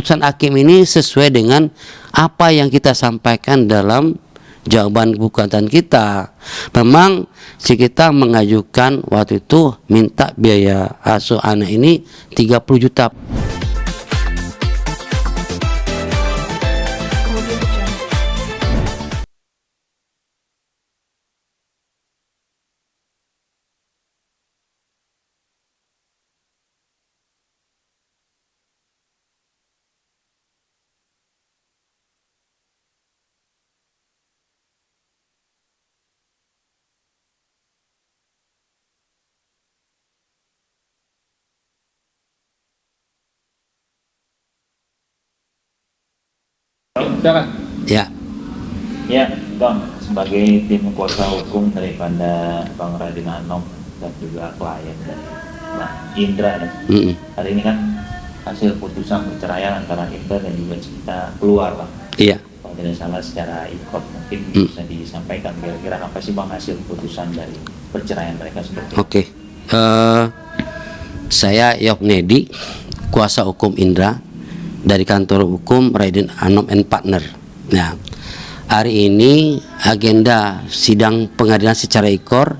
keputusan hakim ini sesuai dengan apa yang kita sampaikan dalam jawaban gugatan kita. Memang si kita mengajukan waktu itu minta biaya asuh anak ini 30 juta. Ya. Ya, Bang, sebagai tim kuasa hukum daripada Bang Raden Anom dan juga klien dan Bang Indra, hari ini kan hasil putusan perceraian antara Indra dan juga Cikita keluar, Bang. Iya. Kalau tidak salah secara ikut mungkin bisa disampaikan kira-kira apa sih Bang hasil putusan dari perceraian mereka seperti itu? Oke. Saya Yok Nedi, kuasa hukum Indra dari kantor hukum Raden Anom and Partner. Nah, hari ini agenda sidang pengadilan secara ikor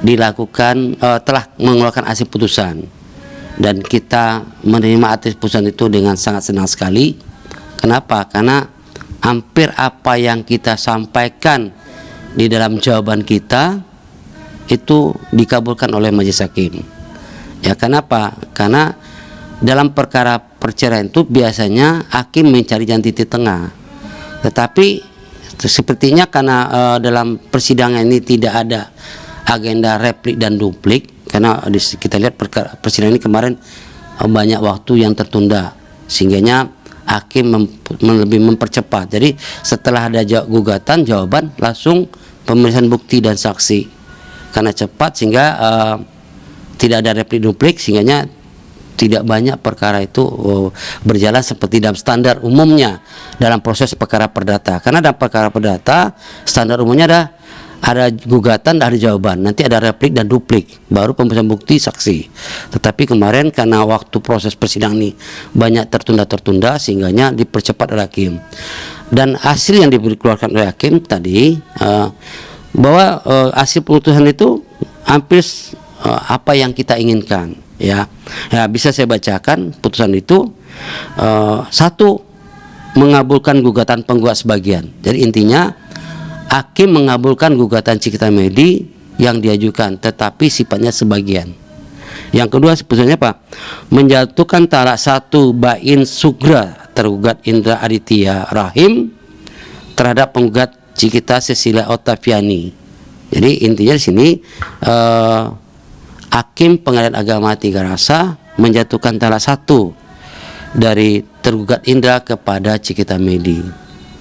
dilakukan, telah mengeluarkan hasil putusan, dan kita menerima hasil putusan itu dengan sangat senang sekali. Kenapa? Karena hampir apa yang kita sampaikan di dalam jawaban kita itu dikabulkan oleh majelis hakim. Ya, kenapa? Karena dalam perkara perceraian itu biasanya hakim mencari jalan titik tengah, tetapi sepertinya karena dalam persidangan ini tidak ada agenda replik dan duplik, karena kita lihat persidangan ini kemarin banyak waktu yang tertunda, sehingganya hakim lebih mempercepat. Jadi setelah ada gugatan, jawaban langsung pemeriksaan bukti dan saksi, karena cepat sehingga tidak ada replik duplik, sehingganya tidak banyak perkara itu berjalan seperti dalam standar umumnya dalam proses perkara perdata. Karena dalam perkara perdata standar umumnya ada gugatan, ada jawaban, nanti ada replik dan duplik, baru pemeriksaan bukti, saksi. Tetapi kemarin karena waktu proses persidangan ini banyak tertunda sehingganya dipercepat oleh hakim. Dan hasil yang dikeluarkan oleh hakim tadi bahwa hasil putusan itu hampir apa yang kita inginkan. Ya, bisa saya bacakan putusan itu. Satu, mengabulkan gugatan penggugat sebagian. Jadi intinya hakim mengabulkan gugatan Cikita Medi yang diajukan, tetapi sifatnya sebagian. Yang kedua, putusannya apa? Menjatuhkan talak 1 Bain Sugra tergugat Indra Aditya Rahim terhadap penggugat Cikita Cecilia Ottaviani. Jadi intinya di sini Hakim Pengadilan Agama Tiga Rasa menjatuhkan talak 1 dari tergugat Indra kepada Cikita Medi.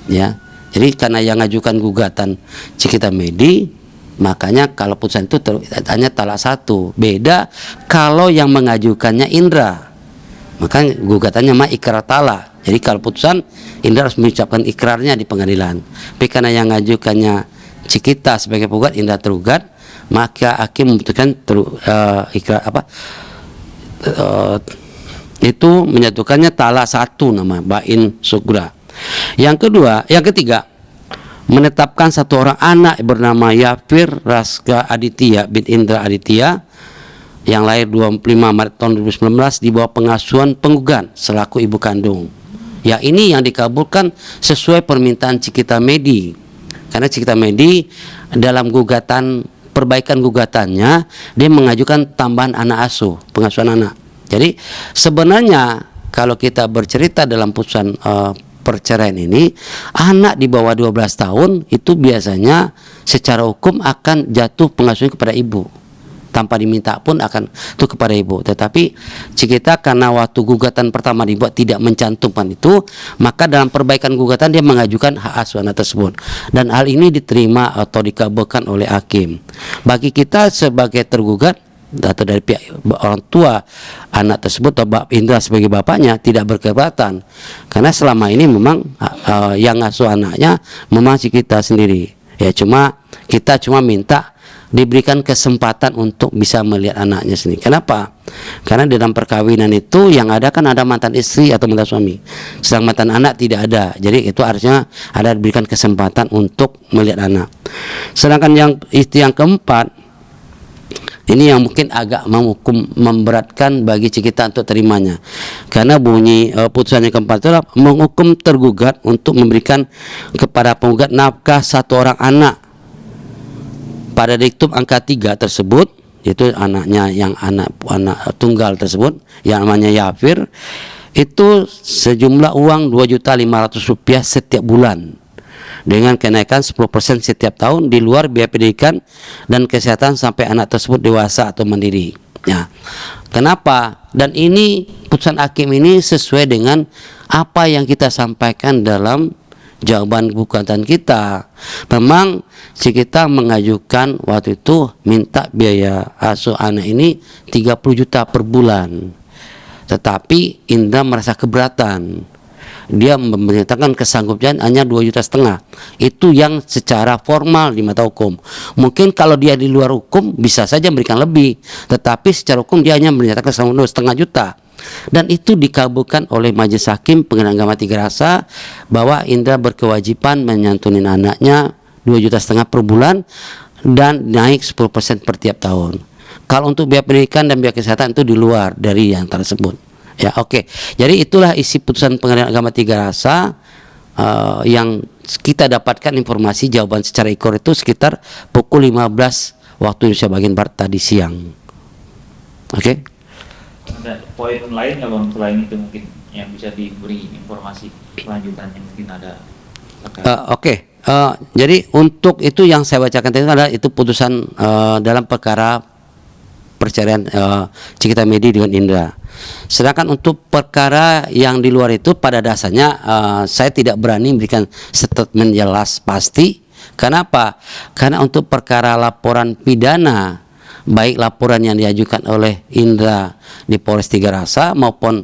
Ya, jadi karena yang ngajukan gugatan Cikita Medi, makanya kalau putusan itu hanya talak 1. Beda kalau yang mengajukannya Indra, maka gugatannya mah ikrar talak. Jadi kalau putusan Indra harus mengucapkan ikrarnya di pengadilan. Tapi karena yang ngajukannya Cikita sebagai penggugat, Indra tergugat, maka hakim memutuskan itu menyatukannya talak 1 nama Bain Sugra. Yang ketiga, menetapkan 1 orang anak bernama Yafir Raska Aditya bin Indra Aditya yang lahir 25 Maret tahun 2019 di bawah pengasuhan penggugat selaku ibu kandung. Ya, ini yang dikabulkan sesuai permintaan Cikita Medi, karena Cikita Medi dalam perbaikan gugatannya dia mengajukan tambahan anak asuh, pengasuhan anak. Jadi sebenarnya kalau kita bercerita dalam putusan perceraian ini, anak di bawah 12 tahun itu biasanya secara hukum akan jatuh pengasuhan kepada ibu, tanpa diminta pun akan itu kepada ibu. Tetapi Cikita karena waktu gugatan pertama dibuat tidak mencantumkan itu, maka dalam perbaikan gugatan dia mengajukan hak asuh anak tersebut, dan hal ini diterima atau dikabulkan oleh hakim. Bagi kita sebagai tergugat atau dari pihak orang tua anak tersebut atau Bapak Indra sebagai bapaknya tidak berkeberatan, karena selama ini memang yang ngasuh anaknya memang Cikita sendiri. Ya, kita cuma minta diberikan kesempatan untuk bisa melihat anaknya sendiri. Kenapa? Karena dalam perkawinan itu yang ada kan ada mantan istri atau mantan suami, sedang mantan anak tidak ada. Jadi itu artinya ada diberikan kesempatan untuk melihat anak. Sedangkan yang keempat, ini yang mungkin agak memberatkan bagi kita untuk terimanya, karena bunyi putusan yang keempat itu adalah menghukum tergugat untuk memberikan kepada penggugat nafkah satu orang anak pada diktum angka 3 tersebut, yaitu anaknya yang anak tunggal tersebut yang namanya Yafir, itu sejumlah uang Rp2.500.000 setiap bulan dengan kenaikan 10% setiap tahun di luar biaya pendidikan dan kesehatan sampai anak tersebut dewasa atau mandiri. Ya. Kenapa? Dan ini putusan hakim ini sesuai dengan apa yang kita sampaikan dalam jawaban gugatan kita. Memang si kita mengajukan waktu itu minta biaya asuh anak ini 30 juta per bulan, tetapi Indra merasa keberatan. Dia menyatakan kesanggupan hanya 2,5 juta. Itu yang secara formal di mata hukum. Mungkin kalau dia di luar hukum bisa saja memberikan lebih, tetapi secara hukum dia hanya menyatakan kesanggupan 2,5 juta. Dan itu dikabulkan oleh Majelis Hakim Pengadilan Agama Tiga Rasa bahwa Indra berkewajiban menyantunin anaknya 2,5 juta per bulan dan naik 10% per tiap tahun. Kalau untuk biaya pendidikan dan biaya kesehatan itu di luar dari yang tersebut. Ya, oke. Jadi itulah isi putusan Pengadilan Agama Tiga Rasa yang kita dapatkan informasi jawaban secara ikor itu sekitar pukul 15 waktu Indonesia bagian barat tadi siang. Oke. Ada poin lain nggak Bang selain itu mungkin yang bisa diberi informasi kelanjutannya mungkin ada? Oke. Jadi untuk itu yang saya bacakan tadi adalah itu putusan dalam perkara perceraian Cikita Medi dengan Indra. Sedangkan untuk perkara yang di luar itu pada dasarnya saya tidak berani memberikan statement jelas pasti. Kenapa? Karena untuk perkara laporan pidana, baik laporan yang diajukan oleh Indra di Polres Tiga Rasa maupun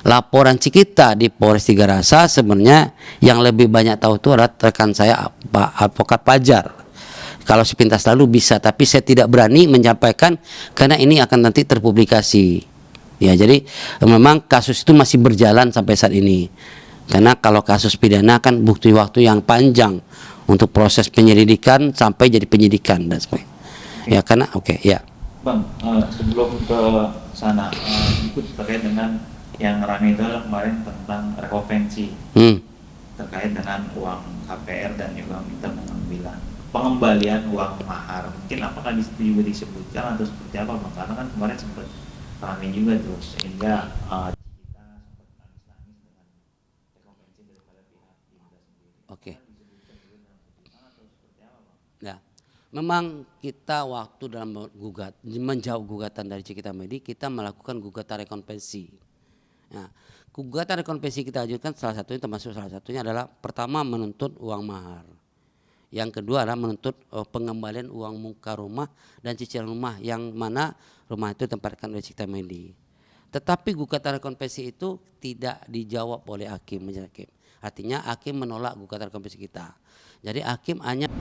laporan Cikita di Polres Tiga Rasa, sebenarnya yang lebih banyak tahu itu adalah rekan saya Pak Advokat Pajar. Kalau sepintas lalu bisa, tapi saya tidak berani menyampaikan karena ini akan nanti terpublikasi. Ya, jadi memang kasus itu masih berjalan sampai saat ini. Karena kalau kasus pidana kan butuh waktu yang panjang untuk proses penyelidikan sampai jadi penyidikan dan sebagainya. Ya, karena ya. Bang, sebelum ke sana ikut terkait dengan yang ramai itu kemarin tentang rekovensi terkait dengan uang KPR dan juga minta pengembalian uang mahar. Mungkin apakah di situ juga disebutkan atau seperti apa Bang? Karena kan kemarin sempat ramai juga tuh sehingga kita sempat nangis-nangis dengan rekovensi daripada pihak Indra sendiri. Oke. Ya. Memang kita waktu dalam menjawab gugatan dari Cikita Medi, kita melakukan gugatan rekonvensi. Nah, gugatan rekonvensi kita ajukan salah satunya adalah pertama menuntut uang mahar. Yang kedua adalah menuntut pengembalian uang muka rumah dan cicilan rumah yang mana rumah itu ditempatkan oleh Cikita Medi. Tetapi gugatan rekonvensi itu tidak dijawab oleh hakim. Artinya hakim menolak gugatan rekonvensi kita. Jadi hakim hanya